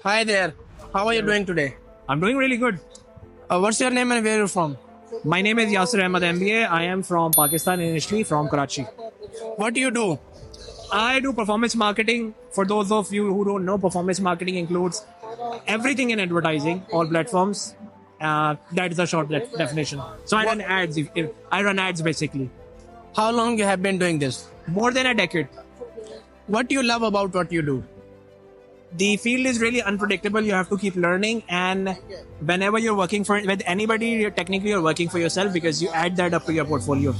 Hi there. How are you doing today? I'm doing really good. What's your name and where are you from? My name is Yasir Ahmed MBA. I am from Pakistan initially, from Karachi. What do you do? I do performance marketing. For those of you who don't know, performance marketing includes everything in advertising, all platforms. That is the short definition. So I run ads. I run ads basically. How long you have been doing this? More than a decade. What do you love about what you do? The field is really unpredictable. You have to keep learning, and whenever you're working with anybody, technically you're working for yourself because you add that up to your portfolio.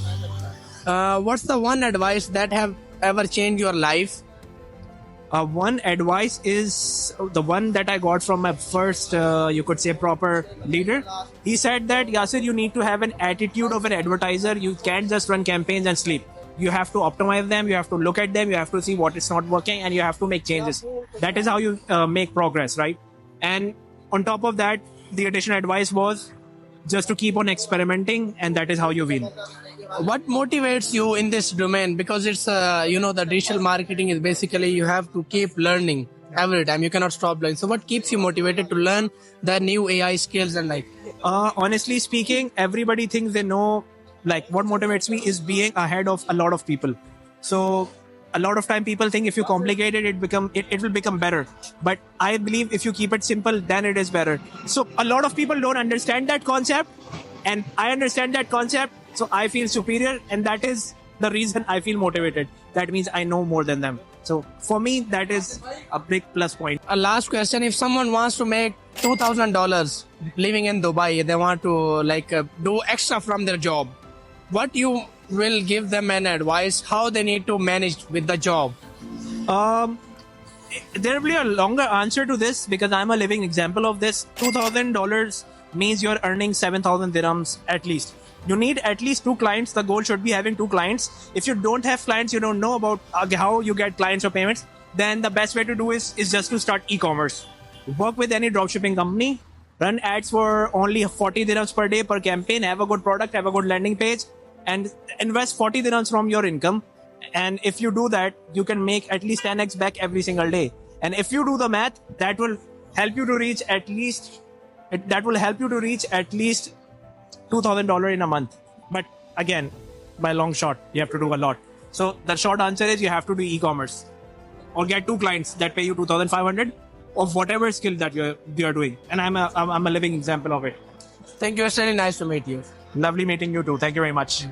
What's the one advice that have ever changed your life? One advice is the one that I got from my first, you could say, proper leader. He said that, Yasir, you need to have an attitude of an advertiser. You can't just run campaigns and sleep. You have to optimize them. You have to look at them. You have to see what is not working, and you have to make changes. That is how you make progress, right? And on top of that, the additional advice was just to keep on experimenting, and that is how you win. What motivates you in this domain? Because it's, the digital marketing is basically you have to keep learning every time. You cannot stop learning. So what keeps you motivated to learn the new AI skills and like? Honestly speaking, everybody thinks they know. Like, what motivates me is being ahead of a lot of people. So a lot of time people think if you complicate it, it will become better. But I believe if you keep it simple, then it is better. So a lot of people don't understand that concept, and I understand that concept. So I feel superior, and that is the reason I feel motivated. That means I know more than them. So for me, that is a big plus point. A last question: if someone wants to make $2,000 living in Dubai, they want to do extra from their job. What you will give them an advice how they need to manage with the job? There will be a longer answer to this because I'm a living example of this. $2,000 means you're earning 7,000 dirhams at least. You need at least 2 clients. The goal should be having 2 clients. If you don't have clients, you don't know about how you get clients or payments, then the best way to do is just to start e-commerce. Work with any dropshipping company. Run ads for only 40 dirhams per day per campaign. Have a good product, have a good landing page, and invest 40 dirhams from your income. And if you do that, you can make at least 10x back every single day. And if you do the math, that will help you to reach at least $2,000 in a month. But again, by long shot, you have to do a lot. So the short answer is you have to do e-commerce or get 2 clients that pay you 2,500 of whatever skill that you are doing. And I'm a living example of it. Thank you. It's really nice to meet you. Lovely meeting you too. Thank you very much.